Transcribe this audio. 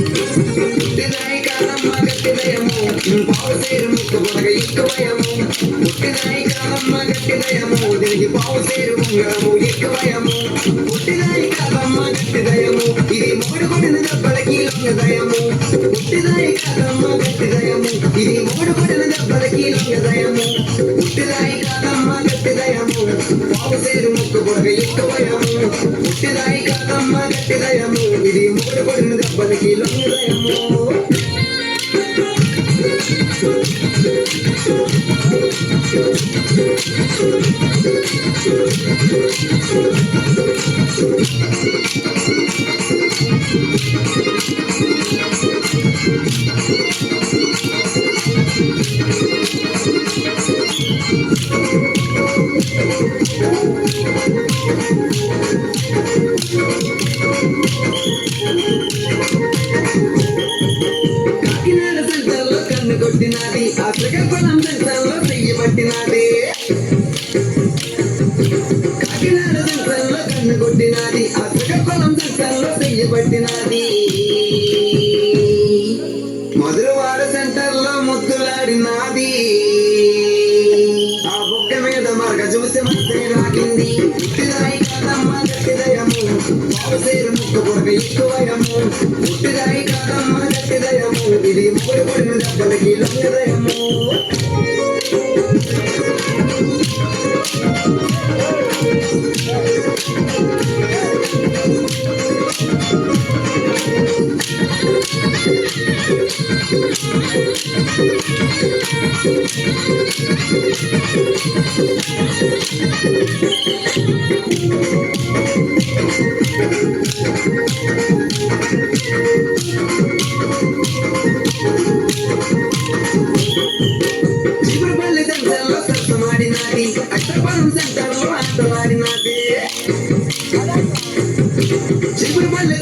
పుట్టినాయి కాదమ్మ గట్టిదయము పావు సేరు ముక్క పొడగ ఎక్కువయము పుట్టినాయి కాదమ్మ గట్టిదయము దీనికి పావు సేరు ఉంగరము ఎక్కువయము పుట్టినాయి కాదమ్మ గట్టిదయము ఇది మూడు కొడిన దెబ్బలకి లొంగదయము పుట్టినాయి కాదమ్మ గట్టిదయము ఇది మూడు కొడిన దెబ్బలకి లొంగదయము పుట్టినాయి కాదమ్మ గట్టిదయము పావు సేరు ముక్క పొడగ ఎక్కువయము పుట్టినాయి కాదమ్మ గట్టిదయము ఇది మూడు కొడిన దెబ్బలకి లొంగదయము కాకినాడ సెంటర్లో కన్ను కొట్టినది ఆ శ్రీకాకుళం సెంటర్లో చెయ్యి పట్టినది కాకినాడ సెంటర్లో కన్ను కొట్టినది ఆ శ్రీకాకుళం సెంటర్లో చెయ్యి పట్టినది మధురవాడ సెంటర్లో ముద్దులాడినది ఆ బొక్క మీద మరగ చూసి మస్తే రాగింది పుట్టిదాయి కాదమ్మ గట్టిదయము పావు సేరు ముక్క పొడగ ఎక్కువయము పుట్టిదాయి కాదమ్మ గట్టిదయము ఇది మూడు పొడిన దెబ్బలకి లొంగదయము చిగురుపల్లి సెంటర్లో సరసమాడినది అష్టపురం సెంటర్లో ఆటలాడినది చిగురుపల్లి